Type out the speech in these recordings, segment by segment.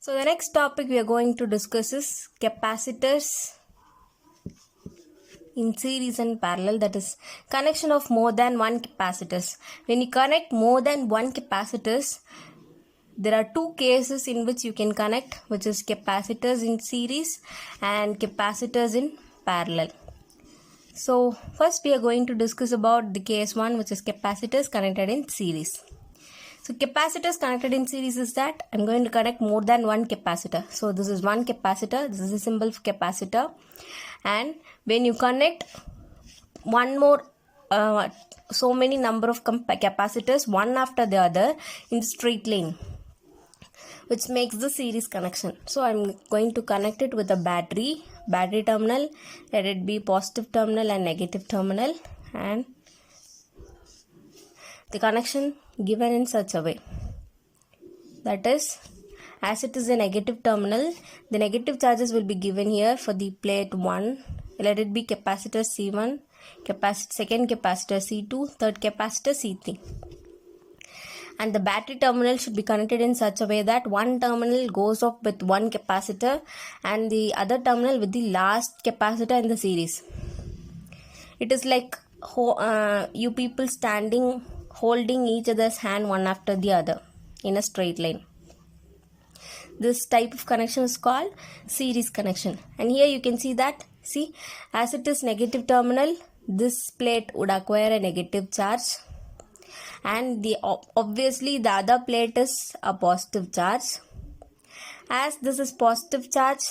So the next topic we are going to discuss is capacitors in series and parallel, that is connection of more than one capacitors. When you connect more than one capacitors, there are two cases in which you can connect, which is capacitors in series and capacitors in parallel. So first we are going to discuss about the case 1, which is capacitors connected in series. So capacitors connected in series is that I'm going to connect more than one capacitor. So this is one capacitor, this is a symbol for capacitor, and when you connect one more so many number of capacitors one after the other in straight line, which makes the series connection. So I'm going to connect it with a battery terminal, let it be positive terminal and negative terminal, and the connection given in such a way, that is, as it is a negative terminal, the negative charges will be given here for the plate 1, let it be capacitor C1, second capacitor C2, third capacitor C3. And the battery terminal should be connected in such a way that one terminal goes off with one capacitor and the other terminal with the last capacitor in the series. It is like you people standing holding each other's hand one after the other in a straight line. This type of connection is called series connection. And here you can see that, see, as it is negative terminal, this plate would acquire a negative charge, and obviously the other plate is a positive charge. As this is positive charge,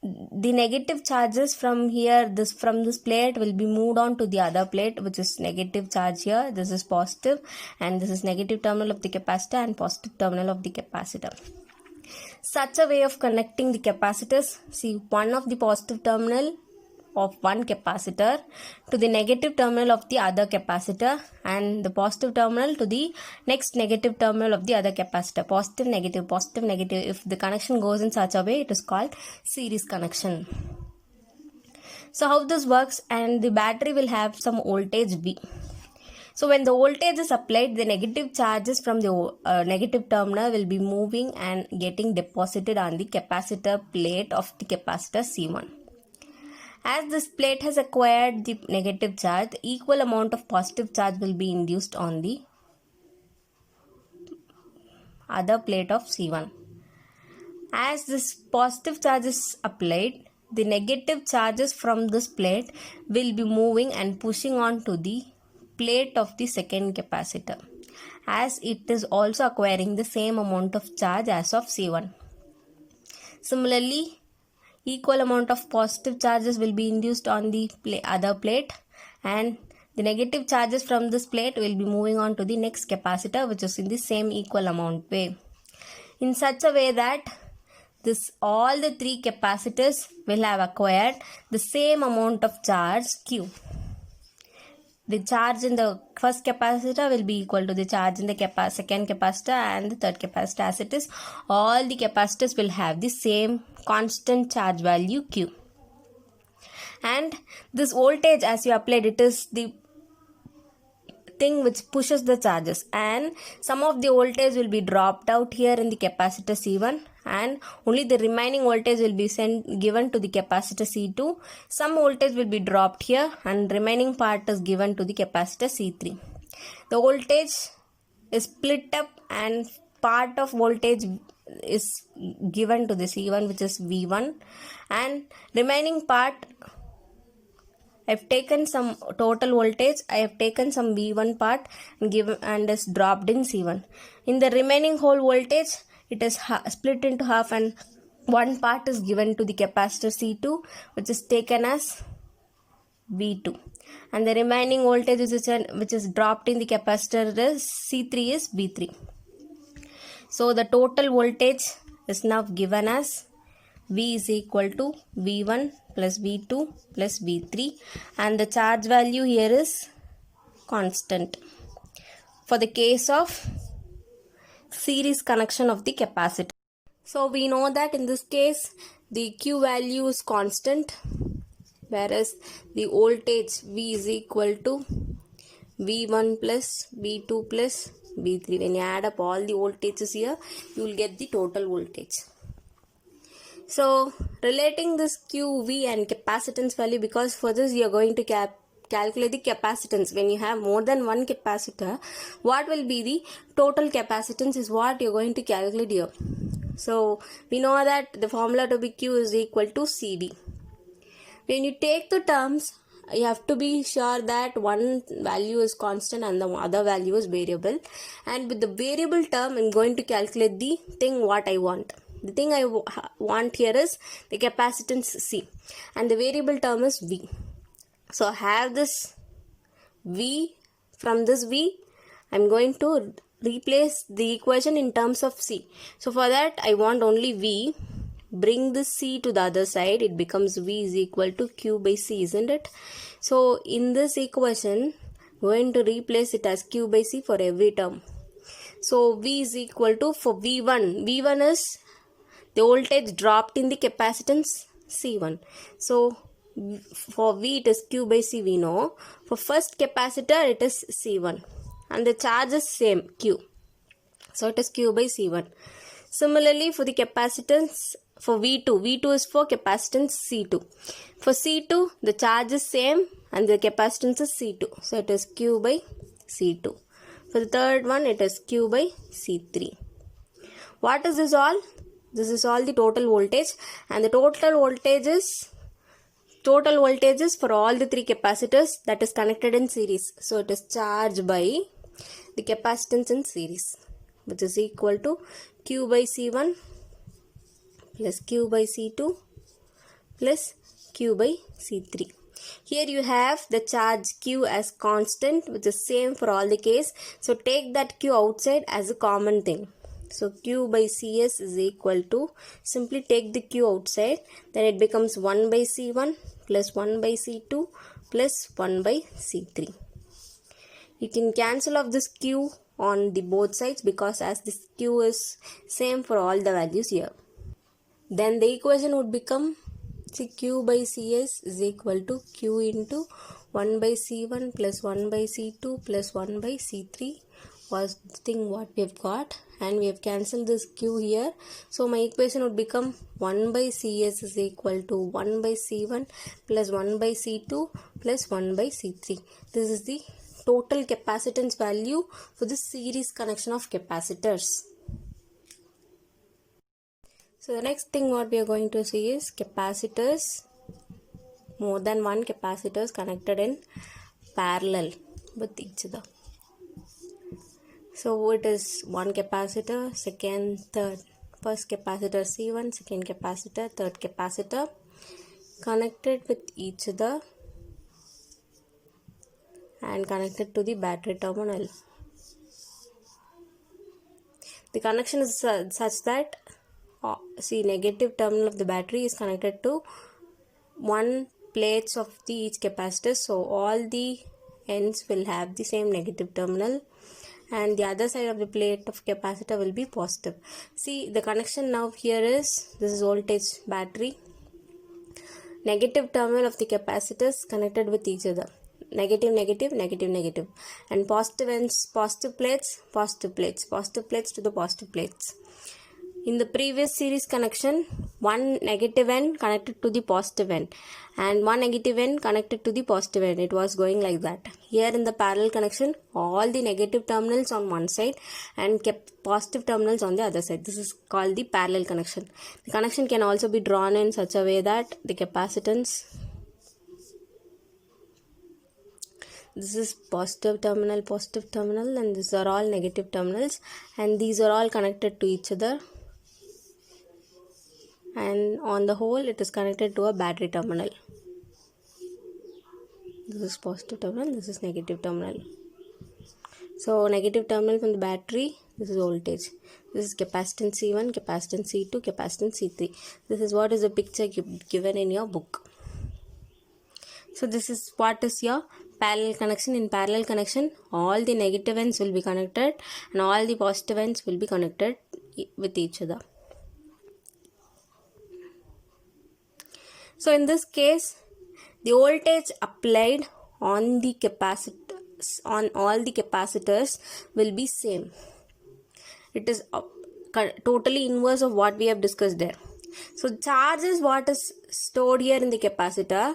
the negative charges from here, from this plate will be moved on to the other plate, which is negative charge here. This is positive, and this is negative terminal of the capacitor and positive terminal of the capacitor. Such a way of connecting the capacitors, see, one of the positive terminal of one capacitor to the negative terminal of the other capacitor, and the positive terminal to the next negative terminal of the other capacitor. Positive, negative, positive, negative. If the connection goes in such a way, it is called series connection. So how this works, and the battery will have some voltage V. So when the voltage is applied, the negative charges from the negative terminal will be moving and getting deposited on the capacitor plate of the capacitor C1. As this plate has acquired the negative charge, the equal amount of positive charge will be induced on the other plate of C1. As this positive charge is applied, the negative charges from this plate will be moving and pushing on to the plate of the second capacitor, as it is also acquiring the same amount of charge as of C1. Similarly, equal amount of positive charges will be induced on the other plate, and the negative charges from this plate will be moving on to the next capacitor, which is in the same equal amount way, in such a way that all the three capacitors will have acquired the same amount of charge Q. The charge in the first capacitor will be equal to the charge in the second capacitor and the third capacitor. As it is, all the capacitors will have the same constant charge value Q. And this voltage, as you applied, it is the thing which pushes the charges, and some of the voltage will be dropped out here in the capacitor C1, and only the remaining voltage will be given to the capacitor C2. Some voltage will be dropped here and remaining part is given to the capacitor C3. The voltage is split up and part of voltage is given to the C1, which is V1, and remaining part, I have taken some total voltage, I have taken some V1 part and is dropped in C1. In the remaining whole voltage, it is split into half, and one part is given to the capacitor C2, which is taken as V2. And the remaining voltage which is dropped in the capacitor is C3 is V3. So the total voltage is now given as V is equal to V1 plus V2 plus V3, and the charge value here is constant for the case of series connection of the capacitor. So we know that in this case the Q value is constant, whereas the voltage V is equal to V1 plus V2 plus V3. When you add up all the voltages here, you will get the total voltage. So relating this Q, V and capacitance value, because for this you are going to calculate the capacitance. When you have more than one capacitor, what will be the total capacitance is what you are going to calculate here. So we know that the formula to be Q is equal to CV. When you take the terms, you have to be sure that one value is constant and the other value is variable. And with the variable term, I'm going to calculate the thing what I want. The thing I want here is the capacitance C and the variable term is V. So I have this V. From this V, I'm going to replace the equation in terms of C. So for that, I want only V. Bring this C to the other side, it becomes V is equal to Q by C, isn't it? So in this equation, I'm going to replace it as Q by C for every term. So V is equal to, for V1, V1 is the voltage dropped in the capacitance C1. So for V it is Q by C, we know. For first capacitor it is C1 and the charge is same Q. So it is Q by C1. Similarly for the capacitance for V2, V2 is for capacitance C2. For C2 the charge is same and the capacitance is C2. So it is Q by C2. For the third one it is Q by C3. What is this all? This is all the total voltage, and the total voltage is for all the three capacitors that is connected in series. So it is charged by the capacitance in series, which is equal to Q by C1 plus Q by C2 plus Q by C3. Here you have the charge Q as constant, which is same for all the case. So take that Q outside as a common thing. So Q by Cs is equal to, simply take the Q outside, then it becomes 1 by C1 plus 1 by C2 plus 1 by C3. You can cancel off this Q on the both sides because as this Q is same for all the values here. Then the equation would become, see, Q by Cs is equal to Q into 1 by C1 plus 1 by C2 plus 1 by C3 was the thing what we have got, and we have cancelled this Q here. So my equation would become 1 by Cs is equal to 1 by C1 plus 1 by C2 plus 1 by C3. This is the total capacitance value for the series connection of capacitors. So the next thing what we are going to see is capacitors, more than one capacitors connected in parallel with each other. So it is one capacitor, second, third, first capacitor C1, second capacitor, third capacitor connected with each other and connected to the battery terminal. The connection is such that see, negative terminal of the battery is connected to one plates of the each capacitor, so all the ends will have the same negative terminal and the other side of the plate of capacitor will be positive. See, the connection now here is, this is voltage battery, negative terminal of the capacitors connected with each other, negative, negative, negative, negative, and positive ends, positive plates, positive plates, positive plates to the positive plates. In the previous series connection, one negative end connected to the positive end and one negative end connected to the positive end. It was going like that. Here in the parallel connection, all the negative terminals on one side and positive terminals on the other side. This is called the parallel connection. The connection can also be drawn in such a way that the capacitance, this is positive terminal, and these are all negative terminals, and these are all connected to each other. And on the whole it is connected to a battery terminal. This is positive terminal, this is negative terminal. So negative terminal from the battery, this is voltage, this is capacitance C1, capacitance C2, capacitance C3. This is what is the picture given in your book. So this is what is your parallel connection. In parallel connection, all the negative ends will be connected and all the positive ends will be connected with each other. So in this case, the voltage applied on the capacitor on all the capacitors will be same. It is totally inverse of what we have discussed there. So charge is what is stored here in the capacitor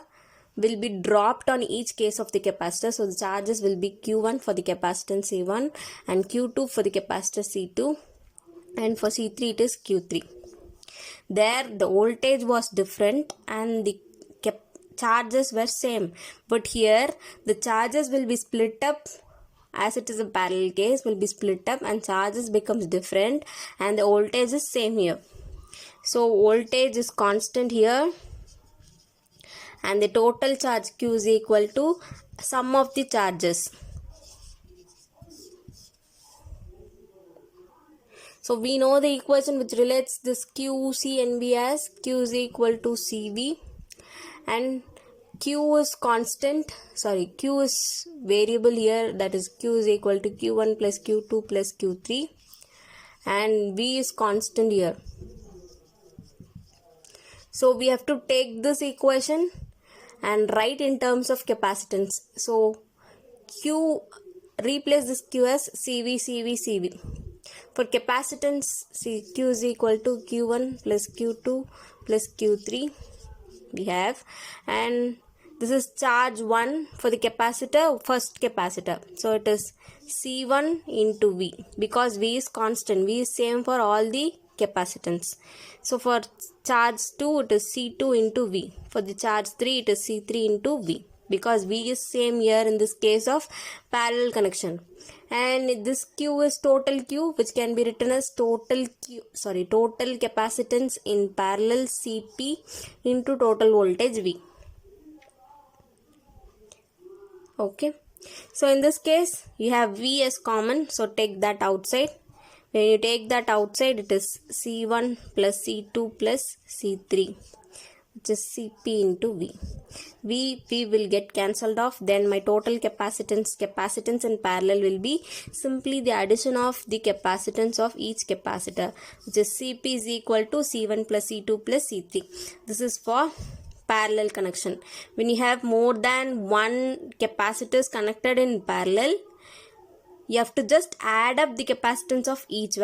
will be dropped on each case of the capacitor. So the charges will be Q1 for the capacitance C1 and Q2 for the capacitor C2, and for C3 it is Q3. There the voltage was different and the charges were same, but here the charges will be split up, as it is a parallel case, will be split up and charges becomes different and the voltage is same here. So voltage is constant here and the total charge Q is equal to sum of the charges. So we know the equation which relates this QC and V as Q is equal to CV, and Q is constant, Q is variable here, that is Q is equal to Q1 plus Q2 plus Q3, and V is constant here. So we have to take this equation and write in terms of capacitance. So Q, replace this Q as CV, CV, CV. For capacitance, Q is equal to Q1 plus Q2 plus Q3 we have, and this is charge 1 for the capacitor, first capacitor. So it is C1 into V, because V is constant, V is same for all the capacitance. So for charge 2 it is C2 into V. For the charge 3 it is C3 into V, because V is same here in this case of parallel connection. And this Q is total Q, which can be written as total capacitance in parallel CP into total voltage V. Okay, so in this case you have V as common, so take that outside. When you take that outside, it is C1 plus C2 plus C3, which is CP into V. V will get cancelled off. Then my total capacitance in parallel will be simply the addition of the capacitance of each capacitor, which is CP is equal to C1 plus C2 plus C3. This is for parallel connection. When you have more than one capacitors connected in parallel, you have to just add up the capacitance of each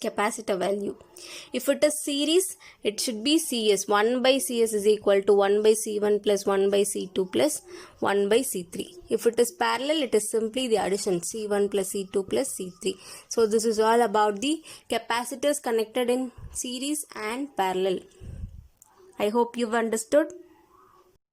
capacitor value. If it is series, it should be CS. 1 by CS is equal to 1 by C1 plus 1 by C2 plus 1 by C3. If it is parallel, it is simply the addition C1 plus C2 plus C3. So this is all about the capacitors connected in series and parallel. I hope you've understood.